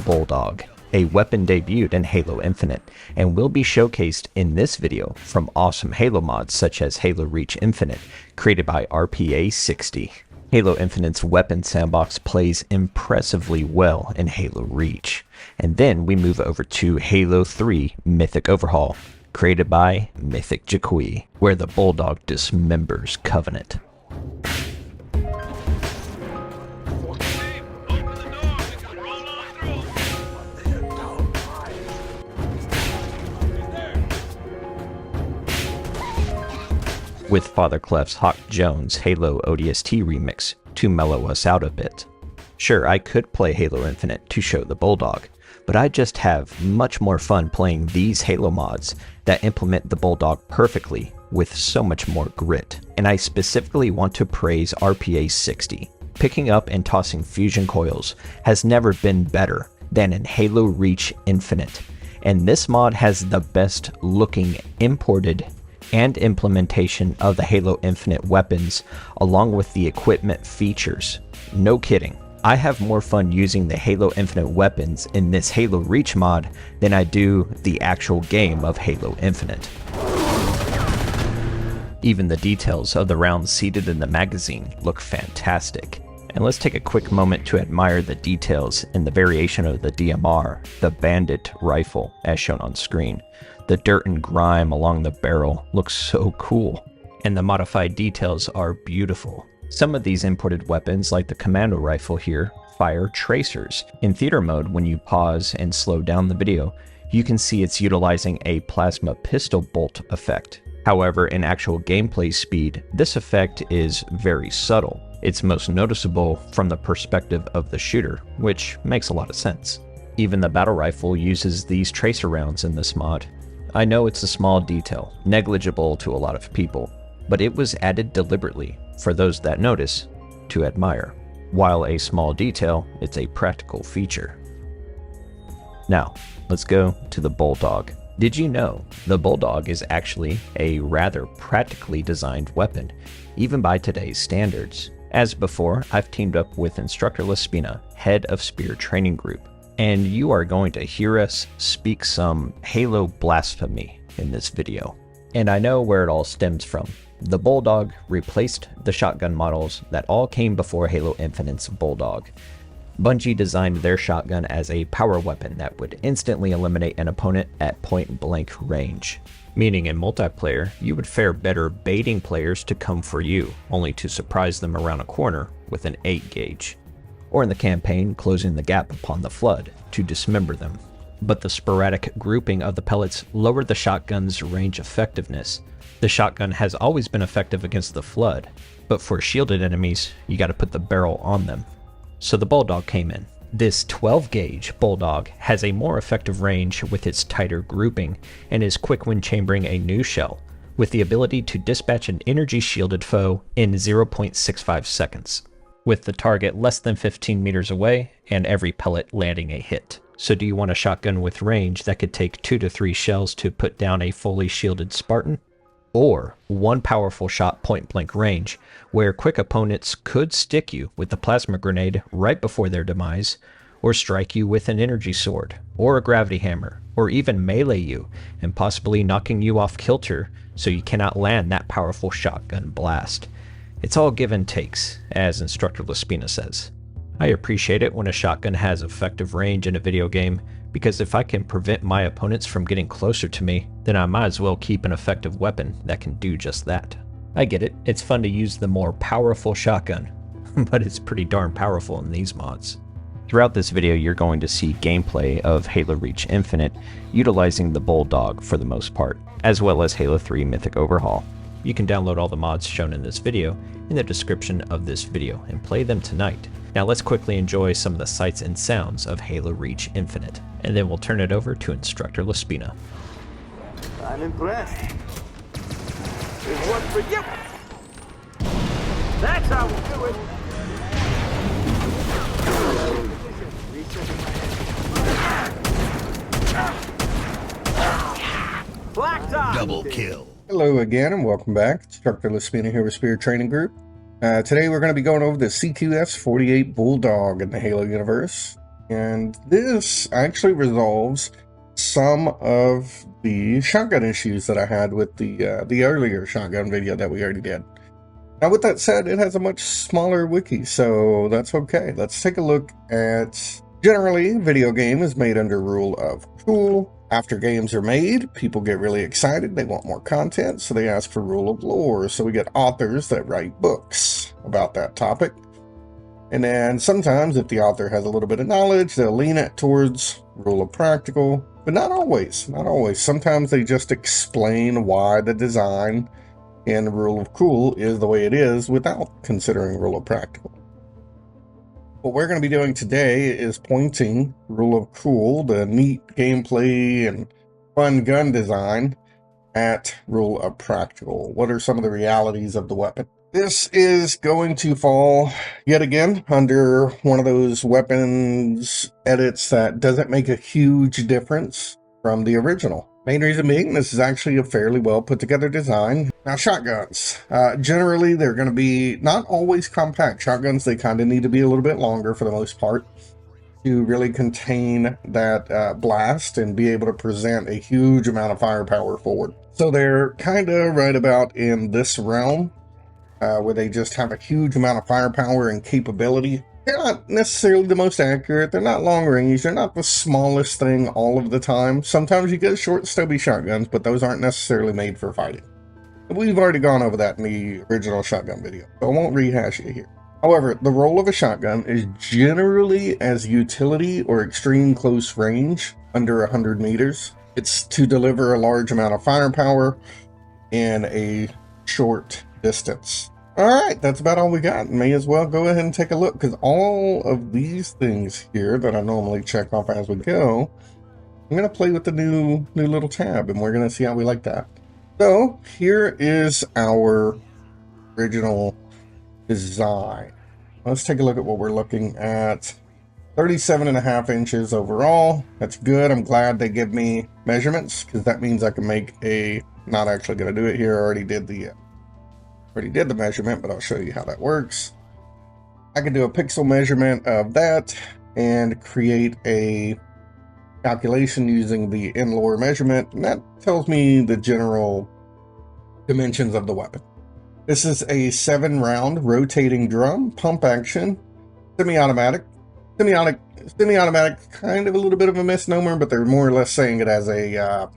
Bulldog, a weapon debuted in Halo Infinite, and will be showcased in this video from awesome Halo mods such as Halo Reach Infinite, created by RPA60. Halo Infinite's weapon sandbox plays impressively well in Halo Reach. And then we move over to Halo 3 Mythic Overhaul, created by Mythic Jakui, where the Bulldog dismembers Covenant. With Father Clef's Hawk Jones Halo ODST remix to mellow us out a bit. Sure, I could play Halo Infinite to show the Bulldog, but I just have much more fun playing these Halo mods that implement the Bulldog perfectly with so much more grit. And I specifically want to praise RPA60. Picking up and tossing fusion coils has never been better than in Halo Reach Infinite, and this mod has the best looking imported and implementation of the Halo Infinite weapons along with the equipment features. No kidding. I have more fun using the Halo Infinite weapons in this Halo Reach mod than I do the actual game of Halo Infinite. Even the details of the rounds seated in the magazine look fantastic. And let's take a quick moment to admire the details in the variation of the DMR, the Bandit rifle, as shown on screen. The dirt and grime along the barrel looks so cool, and the modified details are beautiful. Some of these imported weapons, like the commando rifle here, fire tracers. In theater mode, when you pause and slow down the video, you can see it's utilizing a plasma pistol bolt effect. However, in actual gameplay speed, this effect is very subtle. It's most noticeable from the perspective of the shooter, which makes a lot of sense. Even the battle rifle uses these tracer rounds in this mod. I know it's a small detail, negligible to a lot of people, but it was added deliberately for those that notice to admire. While a small detail, it's a practical feature. Now, let's go to the Bulldog. Did you know the Bulldog is actually a rather practically designed weapon, even by today's standards? As before, I've teamed up with Instructor LaSpina, head of Spear Training Group, and you are going to hear us speak some Halo blasphemy in this video. And I know where it all stems from. The Bulldog replaced the shotgun models that all came before Halo Infinite's Bulldog. Bungie designed their shotgun as a power weapon that would instantly eliminate an opponent at point-blank range. Meaning in multiplayer, you would fare better baiting players to come for you, only to surprise them around a corner with an 8 gauge. Or in the campaign, closing the gap upon the flood to dismember them. But the sporadic grouping of the pellets lowered the shotgun's range effectiveness. The shotgun has always been effective against the flood, but for shielded enemies, you gotta put the barrel on them. So the Bulldog came in. This 12 gauge Bulldog has a more effective range with its tighter grouping and is quick when chambering a new shell, with the ability to dispatch an energy shielded foe in 0.65 seconds. With the target less than 15 meters away and every pellet landing a hit. So do you want a shotgun with range that could take 2 to 3 shells to put down a fully shielded Spartan? Or one powerful shot point blank range, where quick opponents could stick you with the plasma grenade right before their demise, or strike you with an energy sword, or a gravity hammer, or even melee you, and possibly knocking you off kilter so you cannot land that powerful shotgun blast. It's all give and takes, as Instructor LaSpina says. I appreciate it when a shotgun has effective range in a video game, because if I can prevent my opponents from getting closer to me, then I might as well keep an effective weapon that can do just that. I get it, it's fun to use the more powerful shotgun, but it's pretty darn powerful in these mods. Throughout this video, you're going to see gameplay of Halo Reach Infinite utilizing the Bulldog for the most part, as well as Halo 3 Mythic Overhaul. You can download all the mods shown in this video in the description of this video and play them tonight. Now let's quickly enjoy some of the sights and sounds of Halo Reach Infinite, and then we'll turn it over to Instructor LaSpina. I'm impressed. It worked for you. That's how we do it. Black top. Double kill. Hello again and welcome back. Instructor LaSpina here with Spear Training Group. Today we're going to be going over the CQS-48 Bulldog in the Halo universe. And this actually resolves some of the shotgun issues that I had with the earlier shotgun video that we already did. Now, with that said, it has a much smaller wiki, so that's okay. Let's take a look at... Generally, video game is made under rule of cool. After games are made, people get really excited. They want more content, so they ask for rule of lore. So we get authors that write books about that topic. And then sometimes, if the author has a little bit of knowledge, they'll lean it towards rule of practical. But not always. Not always. Sometimes they just explain why the design and the rule of cool is the way it is without considering rule of practical. What we're going to be doing today is pointing rule of cool, the neat gameplay and fun gun design, at rule of practical. What are some of the realities of the weapon? This is going to fall yet again under one of those weapons edits that doesn't make a huge difference from the original. Main reason being, this is actually a fairly well put together design. Now, shotguns. Generally, they're going to be not always compact. Shotguns, they kind of need to be a little bit longer for the most part to really contain that blast and be able to present a huge amount of firepower forward. So they're kind of right about in this realm where they just have a huge amount of firepower and capability. They're not necessarily the most accurate. They're not long range. They're not the smallest thing all of the time. Sometimes you get short, stubby shotguns, but those aren't necessarily made for fighting. We've already gone over that in the original shotgun video, so I won't rehash it here. However, the role of a shotgun is generally as utility or extreme close range under 100 meters. It's to deliver a large amount of firepower in a short distance. Alright, that's about all we got. May as well go ahead and take a look, because all of these things here that I normally check off as we go, I'm going to play with the new little tab, and we're going to see how we like that. So, here is our original design. Let's take a look at what we're looking at. 37.5 inches overall. That's good. I'm glad they give me measurements, because that means I can make a... Not actually going to do it here. I already did the measurement, but I'll show you how that works. I can do a pixel measurement of that and create a calculation using the in-lore measurement, and that tells me the general dimensions of the weapon. This is a 7-round rotating drum, pump action, semi-automatic. Semi-automatic, kind of a little bit of a misnomer, but they're more or less saying it as a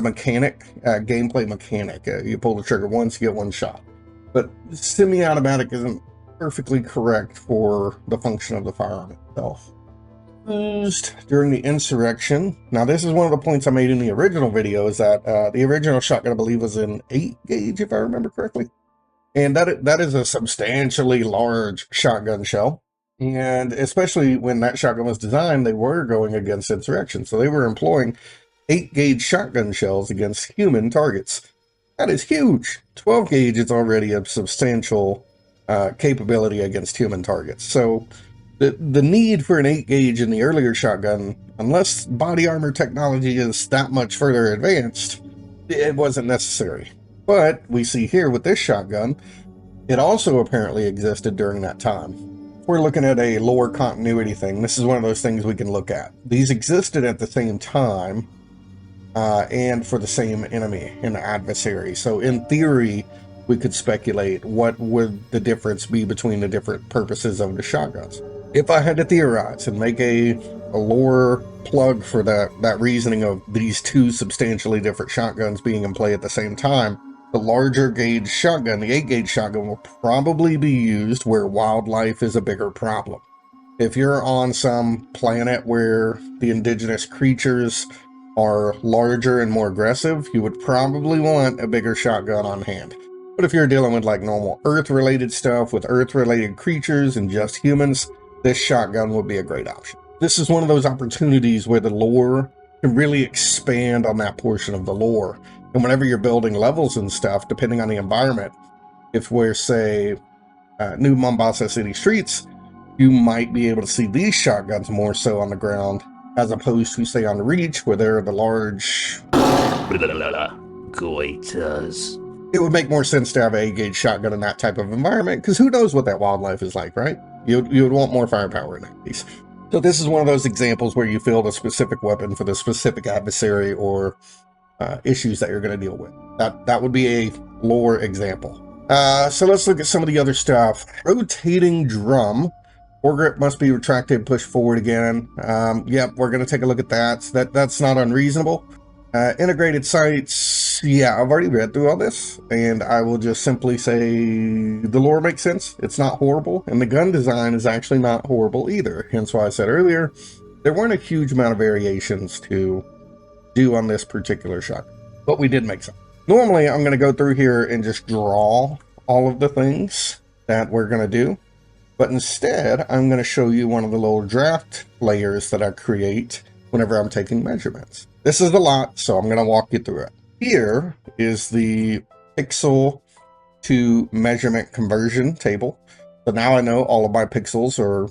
mechanic, gameplay mechanic. You pull the trigger once, you get one shot. But semi-automatic isn't perfectly correct for the function of the firearm itself. Used during the insurrection. Now, this is one of the points I made in the original video, is that the original shotgun, I believe, was an 8 gauge, if I remember correctly. And that is a substantially large shotgun shell. And especially when that shotgun was designed, they were going against insurrection. So they were employing 8 gauge shotgun shells against human targets. That is huge. 12 gauge is already a substantial capability against human targets. So the need for an 8 gauge in the earlier shotgun, unless body armor technology is that much further advanced, it wasn't necessary. But we see here with this shotgun, it also apparently existed during that time. If we're looking at a lore continuity thing, this is one of those things we can look at. These existed at the same time, and for the same enemy and adversary. So in theory, we could speculate what would the difference be between the different purposes of the shotguns. If I had to theorize and make a lore plug for that reasoning of these two substantially different shotguns being in play at the same time, the larger gauge shotgun, the 8 gauge shotgun, will probably be used where wildlife is a bigger problem. If you're on some planet where the indigenous creatures are larger and more aggressive, you would probably want a bigger shotgun on hand. But if you're dealing with like normal Earth-related stuff with Earth-related creatures and just humans, this shotgun would be a great option. This is one of those opportunities where the lore can really expand on that portion of the lore. And whenever you're building levels and stuff, depending on the environment, if we're, say, New Mombasa City streets, you might be able to see these shotguns more so on the ground, as opposed to, say, on the Reach, where they're the large... Goiters. It would make more sense to have a 8-gauge shotgun in that type of environment, because who knows what that wildlife is like, right? You would want more firepower in that case. So this is one of those examples where you fill a specific weapon for the specific adversary or issues that you're going to deal with. That would be a lore example. So let's look at some of the other stuff. Rotating drum. Foregrip must be retracted, push forward again. Yep, we're going to take a look at that. That's not unreasonable. Integrated sights. Yeah, I've already read through all this, and I will just simply say the lore makes sense. It's not horrible, and the gun design is actually not horrible either. Hence why I said earlier, there weren't a huge amount of variations to do on this particular shot, but we did make some. Normally, I'm going to go through here and just draw all of the things that we're going to do, but instead, I'm going to show you one of the little draft layers that I create whenever I'm taking measurements. This is a lot, so I'm going to walk you through it. Here is the pixel to measurement conversion table. So now I know all of my pixels are,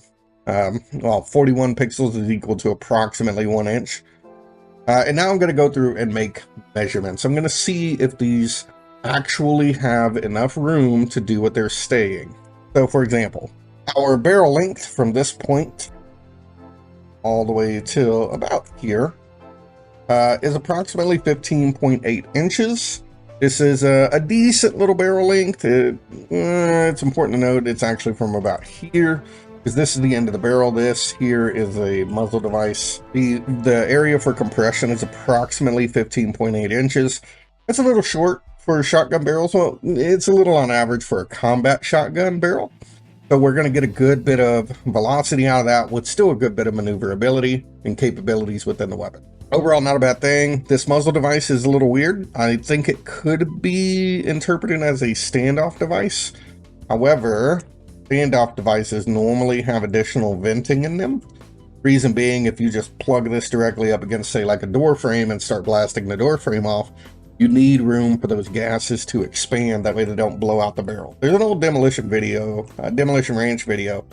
41 pixels is equal to approximately 1 inch. And now I'm going to go through and make measurements. I'm going to see if these actually have enough room to do what they're saying. So for example, our barrel length from this point all the way till about here is approximately 15.8 inches. This is a decent little barrel length. It's important to note it's actually from about here, because this is the end of the barrel. This here is a muzzle device. The area for compression is approximately 15.8 inches. That's a little short for shotgun barrels. Well, it's a little on average for a combat shotgun barrel. So we're going to get a good bit of velocity out of that with still a good bit of maneuverability and capabilities within the weapon. Overall, not a bad thing. This muzzle device is a little weird. I think it could be interpreted as a standoff device. However, standoff devices normally have additional venting in them. Reason being, if you just plug this directly up against, say, like a door frame and start blasting the door frame off, you need room for those gases to expand. That way they don't blow out the barrel. There's an old Demolition Ranch video,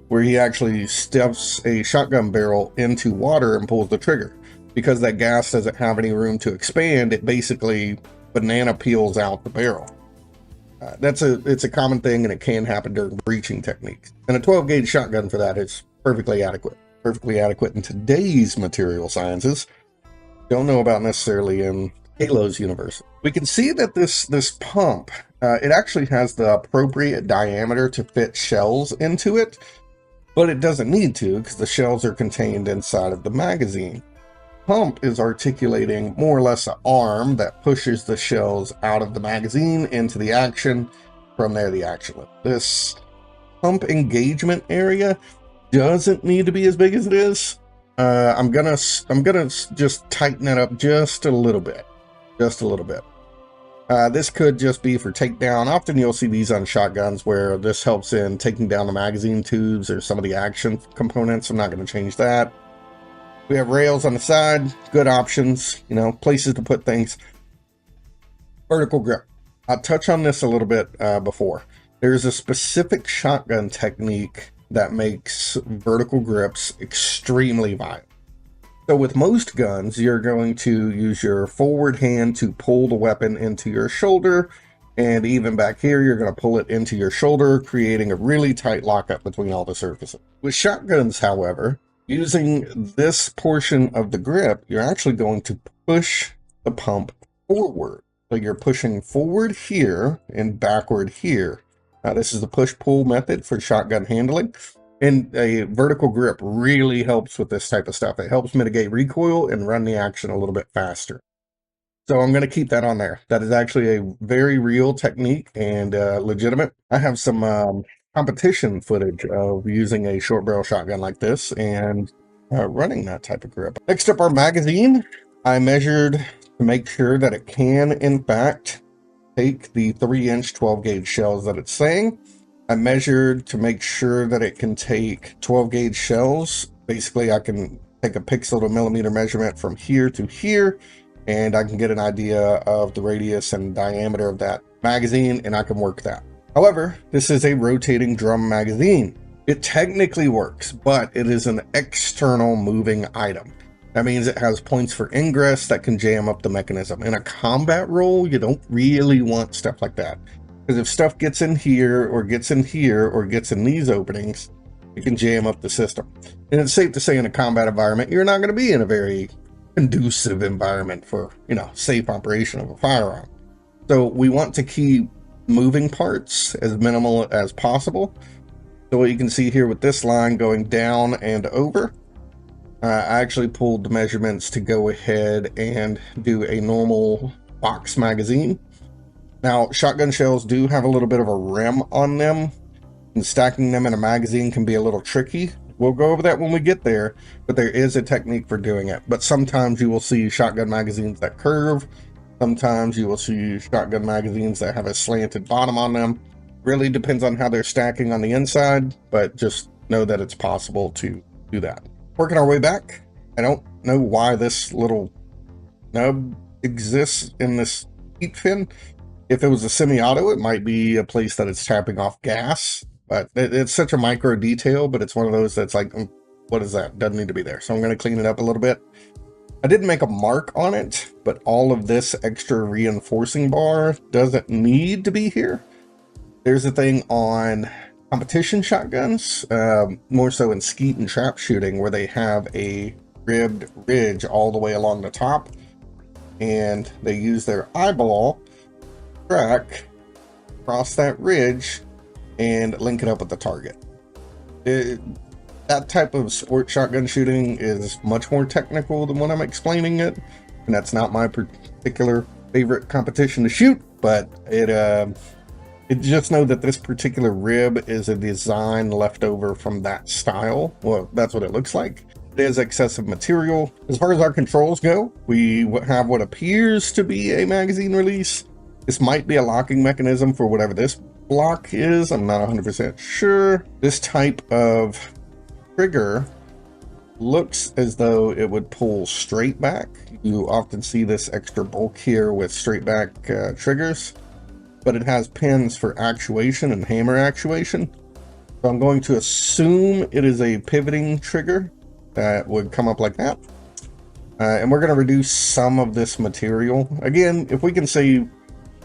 where he actually stuffs a shotgun barrel into water and pulls the trigger. Because that gas doesn't have any room to expand, it basically banana peels out the barrel. It's a common thing, and it can happen during breaching techniques. And a 12 gauge shotgun for that is perfectly adequate. Perfectly adequate in today's material sciences. Don't know about necessarily in Halo's universe. We can see that this pump, it actually has the appropriate diameter to fit shells into it, but it doesn't need to, because the shells are contained inside of the magazine. Pump is articulating more or less an arm that pushes the shells out of the magazine into the action. From there, the action. This pump engagement area doesn't need to be as big as it is. I'm gonna just tighten it up just a little bit. This could just be for takedown. Often you'll see these on shotguns where this helps in taking down the magazine tubes or some of the action components. I'm not going to change that. We have rails on the side, good options, places to put things. Vertical grip. I'll touch on this a little bit before. There's a specific shotgun technique that makes vertical grips extremely viable. So with most guns, you're going to use your forward hand to pull the weapon into your shoulder, and even back here, you're going to pull it into your shoulder, creating a really tight lockup between all the surfaces. With shotguns, however, using this portion of the grip, you're actually going to push the pump forward. So you're pushing forward here and backward here. Now, this is the push-pull method for shotgun handling. And a vertical grip really helps with this type of stuff. It helps mitigate recoil and run the action a little bit faster. So I'm going to keep that on there. That is actually a very real technique and legitimate. I have some competition footage of using a short barrel shotgun like this and running that type of grip. Next up, our magazine. I measured to make sure that it can, in fact, take the 3-inch 12 gauge shells that it's saying. I measured to make sure that it can take 12 gauge shells. Basically, I can take a pixel to millimeter measurement from here to here, and I can get an idea of the radius and diameter of that magazine, and I can work that. However, this is a rotating drum magazine. It technically works, but it is an external moving item. That means it has points for ingress that can jam up the mechanism. In a combat role, you don't really want stuff like that. Because if stuff gets in here, or gets in here, or gets in these openings, it can jam up the system. And it's safe to say in a combat environment, you're not going to be in a very conducive environment for, safe operation of a firearm. So we want to keep moving parts as minimal as possible. So what you can see here with this line going down and over, I actually pulled the measurements to go ahead and do a normal box magazine. Now, shotgun shells do have a little bit of a rim on them, and stacking them in a magazine can be a little tricky. We'll go over that when we get there, but there is a technique for doing it. But sometimes you will see shotgun magazines that curve. Sometimes you will see shotgun magazines that have a slanted bottom on them. Really depends on how they're stacking on the inside, but just know that it's possible to do that. Working our way back, I don't know why this little nub exists in this heat fin. If it was a semi-auto, it might be a place that it's tapping off gas, but it's such a micro detail, but it's one of those that's like, what is that? Doesn't need to be there. So I'm going to clean it up a little bit. I didn't make a mark on it, but all of this extra reinforcing bar doesn't need to be here. There's a thing on competition shotguns, more so in skeet and trap shooting, where they have a ribbed ridge all the way along the top, and they use their eyeball track across that ridge and link it up with the target. That type of sport shotgun shooting is much more technical than when I'm explaining it, and that's not my particular favorite competition to shoot, but it just know that this particular rib is a design left over from that style. Well, that's what it looks like. It is excessive material. As far as our controls go, we have what appears to be a magazine release. This might be a locking mechanism for whatever this block is. I'm not 100% sure. This type of trigger looks as though it would pull straight back. You often see this extra bulk here with straight back triggers, but it has pins for actuation and hammer actuation. So I'm going to assume it is a pivoting trigger that would come up like that. And we're going to reduce some of this material. Again, if we can save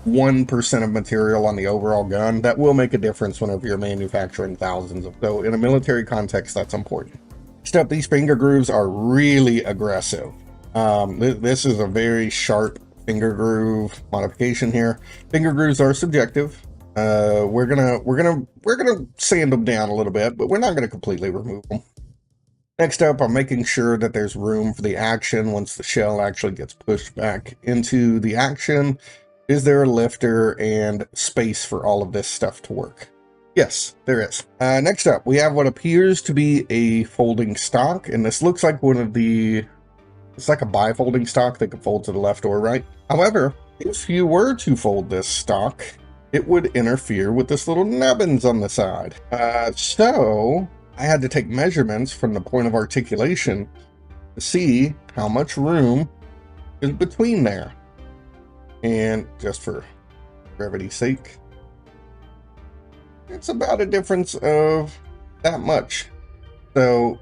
1% of material on the overall gun, that will make a difference whenever you're manufacturing thousands of. So in a military context, that's important. Next up, these finger grooves are really aggressive. This is a very sharp finger groove modification here. Finger grooves are subjective. We're gonna sand them down a little bit, but we're not gonna completely remove them. Next up, I'm making sure that there's room for the action once the shell actually gets pushed back into the action. Is there a lifter and space for all of this stuff to work? Yes, there is. Next up, we have what appears to be a folding stock, and this looks like one of the... It's like a bifolding stock that can fold to the left or right. However, if you were to fold this stock, it would interfere with this little nubbins on the side. So I had to take measurements from the point of articulation to see how much room is between there. And just for brevity's sake, it's about a difference of that much. So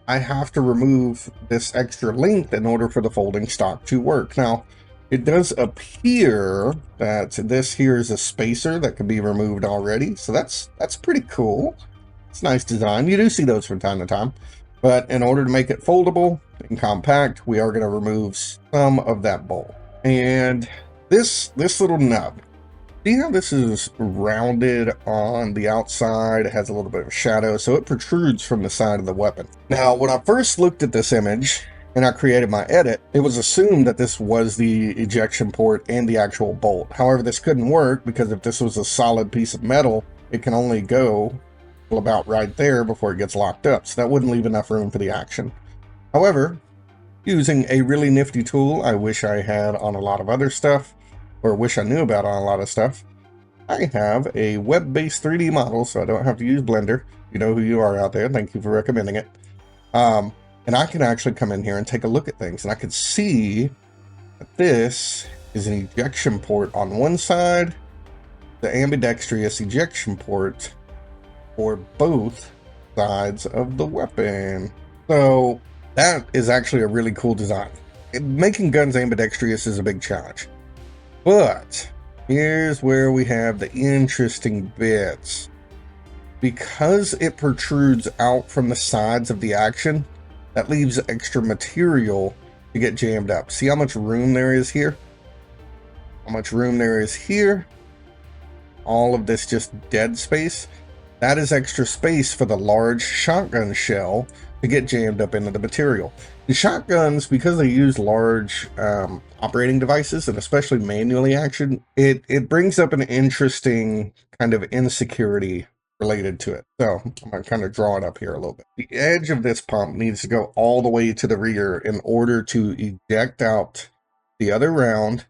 I have to remove this extra length in order for the folding stock to work. Now, it does appear that this here is a spacer that can be removed already. So that's pretty cool. It's a nice design. You do see those from time to time. But in order to make it foldable and compact, we are going to remove some of that bowl. And this little nub, see how this is rounded on the outside? It has a little bit of shadow, so it protrudes from the side of the weapon. Now, when I first looked at this image and I created my edit, it was assumed that this was the ejection port and the actual bolt. However, this couldn't work because if this was a solid piece of metal, it can only go about right there before it gets locked up. So that wouldn't leave enough room for the action. However, using a really nifty tool I wish I had on a lot of other stuff, or wish I knew about on a lot of stuff, I have a web-based 3D model, so I don't have to use Blender. You know who you are out there. Thank you for recommending it. And I can actually come in here and take a look at things, and I can see that this is an ejection port on one side, the ambidextrous ejection port for both sides of the weapon. So that is actually a really cool design. Making guns ambidextrous is a big challenge. But here's where we have the interesting bits. because it protrudes out from the sides of the action, that leaves extra material to get jammed up. See how much room there is here? How much room there is here? All of this just dead space. That is extra space for the large shotgun shell to get jammed up into the material. The shotguns, because they use large operating devices, and especially manually action, it brings up an interesting kind of insecurity related to it. So I'm going to kind of draw it up here a little bit. The edge of this pump needs to go all the way to the rear in order to eject out the other round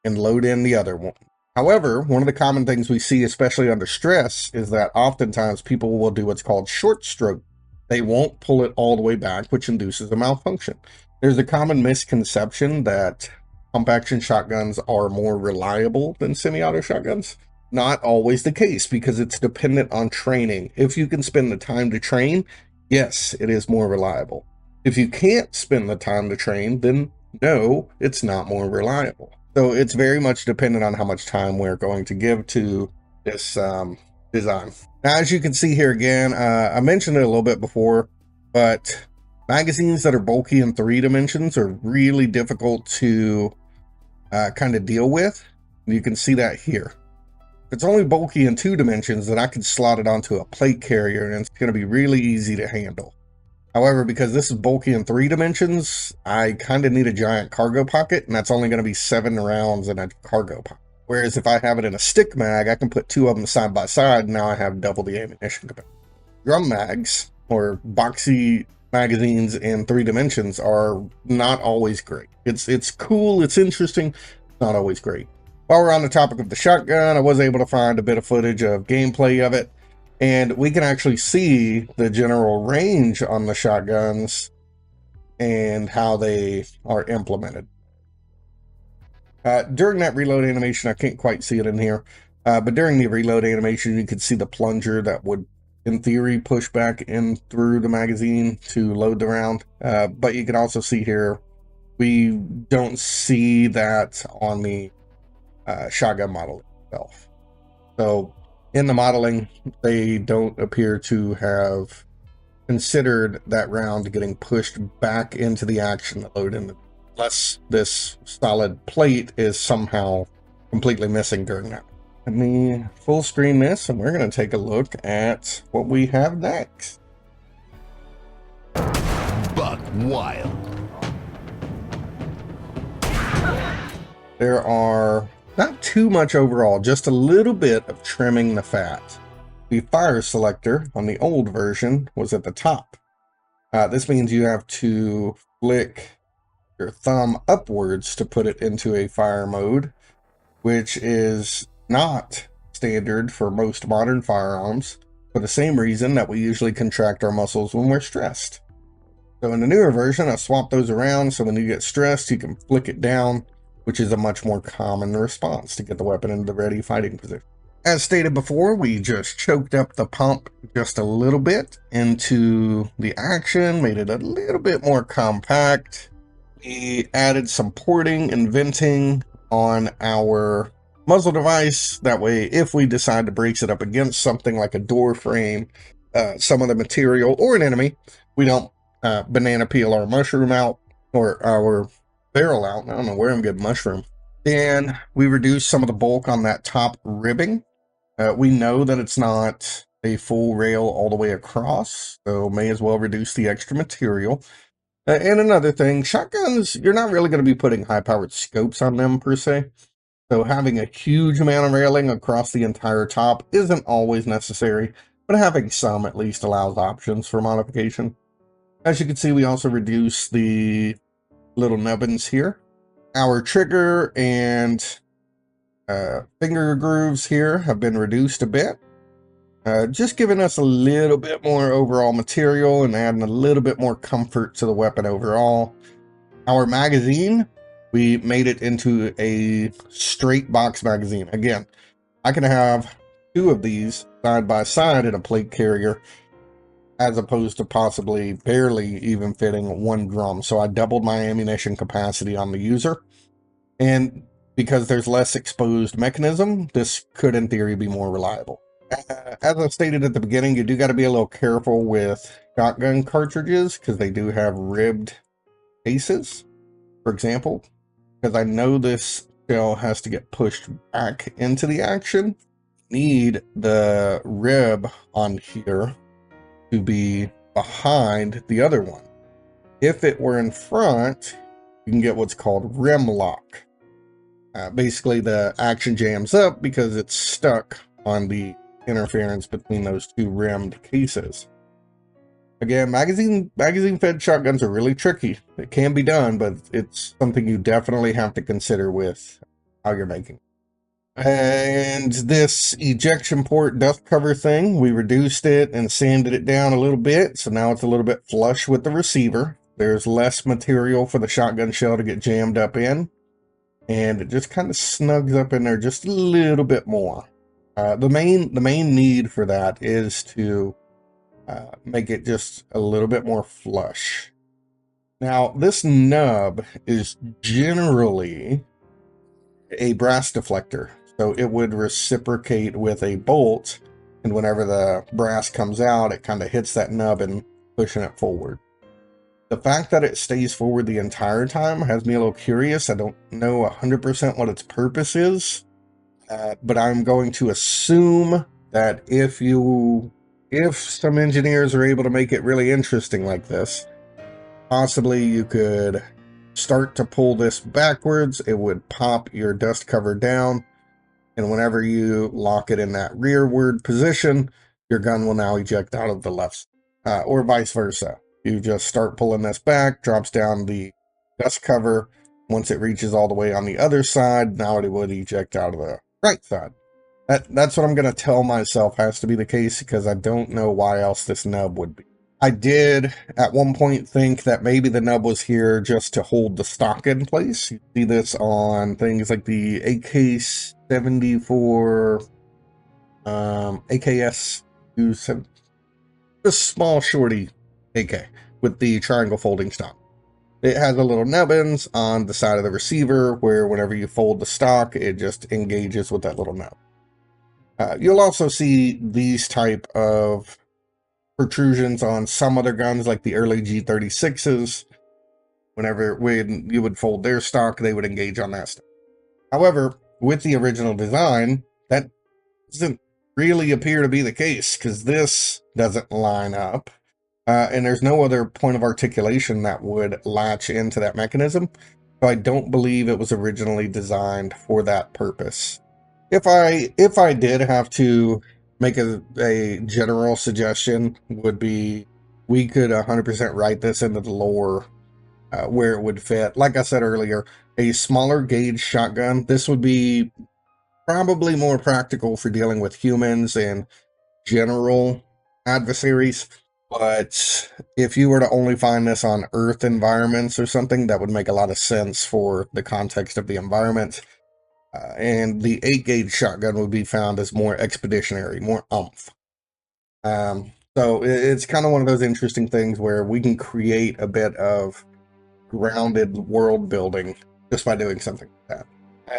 and load in the other one. However, one of the common things we see, especially under stress, is that oftentimes people will do what's called short stroke. They won't pull it all the way back, which induces a malfunction. There's a common misconception that pump action shotguns are more reliable than semi-auto shotguns. Not always the case, because it's dependent on training. If you can spend the time to train, yes, it is more reliable. If you can't spend the time to train, then no, it's not more reliable. So it's very much dependent on how much time we're going to give to this design. Now, as you can see here again, I mentioned it a little bit before, but magazines that are bulky in 3 dimensions are really difficult to kind of deal with. You can see that here. If it's only bulky in 2 dimensions, then I can slot it onto a plate carrier and it's going to be really easy to handle. However, because this is bulky in 3 dimensions, I kind of need a giant cargo pocket, and that's only going to be 7 rounds in a cargo pocket. Whereas if I have it in a stick mag, I can put 2 of them side by side, and now I have double the ammunition capacity. Drum mags, or boxy magazines in 3 dimensions, are not always great. It's cool, it's interesting, not always great. While we're on the topic of the shotgun, I was able to find a bit of footage of gameplay of it. And we can actually see the general range on the shotguns and how they are implemented. During that reload animation, I can't quite see it in here, but during the reload animation, you could see the plunger that would, in theory, push back in through the magazine to load the round. But you can also see here, we don't see that on the shotgun model itself. So in the modeling, they don't appear to have considered that round getting pushed back into the action to load in, unless this solid plate is somehow completely missing during that. Let me full screen this, and we're going to take a look at what we have next. Buck wild. There are not too much overall, just a little bit of trimming the fat. The fire selector on the old version was at the top. This means you have to flick your thumb upwards to put it into a fire mode, which is not standard for most modern firearms, for the same reason that we usually contract our muscles when we're stressed. So in the newer version, I swapped those around, so when you get stressed, you can flick it down, which is a much more common response to get the weapon into the ready fighting position. As stated before, we just choked up the pump just a little bit into the action, made it a little bit more compact. We added some porting and venting on our muzzle device. That way, if we decide to brace it up against something like a door frame, some of the material, or an enemy, we don't banana peel our mushroom out, or our barrel out. I don't know where I'm getting mushroom. Then we reduce some of the bulk on that top ribbing. We know that it's not a full rail all the way across, so may as well reduce the extra material. And another thing, shotguns, you're not really going to be putting high-powered scopes on them per se. So having a huge amount of railing across the entire top isn't always necessary, but having some at least allows options for modification. As you can see, we also reduce the little nubbins here. Our trigger and finger grooves here have been reduced a bit, just giving us a little bit more overall material and adding a little bit more comfort to the weapon overall. Our magazine, we made it into a straight box magazine. Again, I can have 2 of these side by side in a plate carrier, as opposed to possibly barely even fitting 1 drum. So I doubled my ammunition capacity on the user. And because there's less exposed mechanism, this could in theory be more reliable. As I stated at the beginning, you do got to be a little careful with shotgun cartridges because they do have ribbed cases, for example, because I know this shell has to get pushed back into the action. Need the rib on here to be behind the other one. If it were in front, you can get what's called rim lock. Basically, the action jams up because it's stuck on the interference between those two rimmed cases. Again, magazine fed shotguns are really tricky. It can be done, but it's something you definitely have to consider with how you're making. And this ejection port dust cover thing, we reduced it and sanded it down a little bit, so now it's a little bit flush with the receiver. There's less material for the shotgun shell to get jammed up in, and it just kind of snugs up in there just a little bit more. The main need for that is to make it just a little bit more flush. Now, this nub is generally a brass deflector, so it would reciprocate with a bolt, and whenever the brass comes out, it kind of hits that nub and pushing it forward. The fact that it stays forward the entire time has me a little curious. I don't know 100% what its purpose is, but I'm going to assume that if some engineers are able to make it really interesting like this, possibly you could start to pull this backwards. It would pop your dust cover down, and whenever you lock it in that rearward position, your gun will now eject out of the left, or vice versa. You just start pulling this back, drops down the dust cover. Once it reaches all the way on the other side, now it would eject out of the right side. That's what I'm going to tell myself has to be the case, because I don't know why else this nub would be. I did at one point think that maybe the nub was here just to hold the stock in place. You see this on things like the AK-74, AKS, the small shorty AK with the triangle folding stock. It has a little nubbins on the side of the receiver where whenever you fold the stock, it just engages with that little nub. You'll also see these type of protrusions on some other guns like the early G36s. When you would fold their stock, they would engage on that stuff. However, with the original design, that doesn't really appear to be the case, because this doesn't line up. And there's no other point of articulation that would latch into that mechanism. So I don't believe it was originally designed for that purpose. If I did have to make a general suggestion, would be we could 100% write this into the lore where it would fit. Like I said earlier, a smaller gauge shotgun, this would be probably more practical for dealing with humans and general adversaries. But if you were to only find this on Earth environments or something, that would make a lot of sense for the context of the environment. And the 8-gauge shotgun would be found as more expeditionary, more oomph. So it's kind of one of those interesting things where we can create a bit of grounded world building just by doing something like that.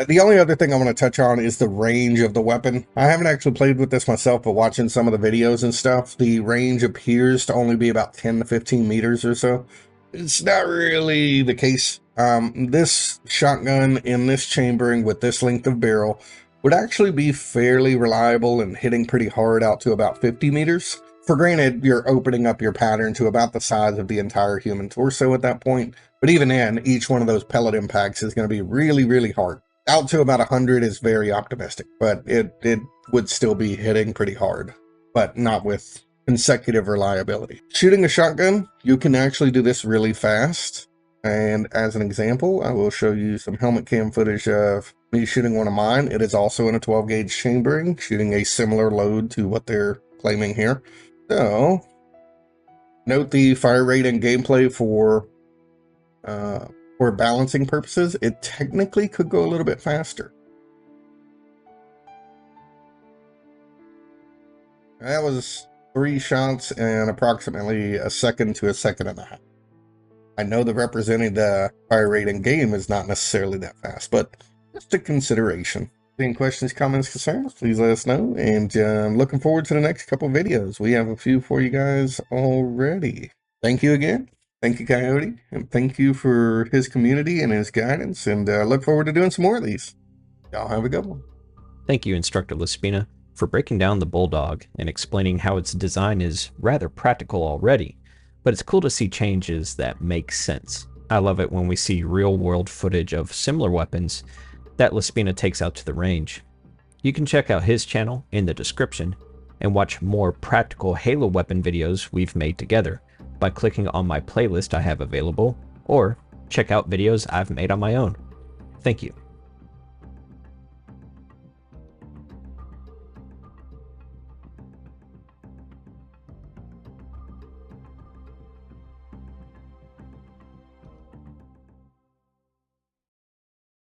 The only other thing I want to touch on is the range of the weapon. I haven't actually played with this myself, but watching some of the videos and stuff, the range appears to only be about 10 to 15 meters or so. It's not really the case. This shotgun in this chambering with this length of barrel would actually be fairly reliable and hitting pretty hard out to about 50 meters. For granted, you're opening up your pattern to about the size of the entire human torso at that point. But even then, each one of those pellet impacts is going to be really, really hard. Out to about 100 is very optimistic, but it would still be hitting pretty hard, but not with consecutive reliability. Shooting a shotgun, you can actually do this really fast. And as an example, I will show you some helmet cam footage of me shooting one of mine. It is also in a 12-gauge chambering, shooting a similar load to what they're claiming here. So, note the fire rate and gameplay for balancing purposes. It technically could go a little bit faster. That was 3 shots in approximately a second to a second and a half. I know the representing the fire rate in game is not necessarily that fast, but just a consideration. Any questions, comments, concerns, please let us know. And looking forward to the next couple videos. We have a few for you guys already. Thank you again. Thank you, Coyote. And thank you for his community and his guidance. And look forward to doing some more of these. Y'all have a good one. Thank you, Instructor LaSpina, for breaking down the Bulldog and explaining how its design is rather practical already, but it's cool to see changes that make sense. I love it when we see real-world footage of similar weapons that LaSpina takes out to the range. You can check out his channel in the description and watch more practical Halo weapon videos we've made together by clicking on my playlist I have available, or check out videos I've made on my own. Thank you.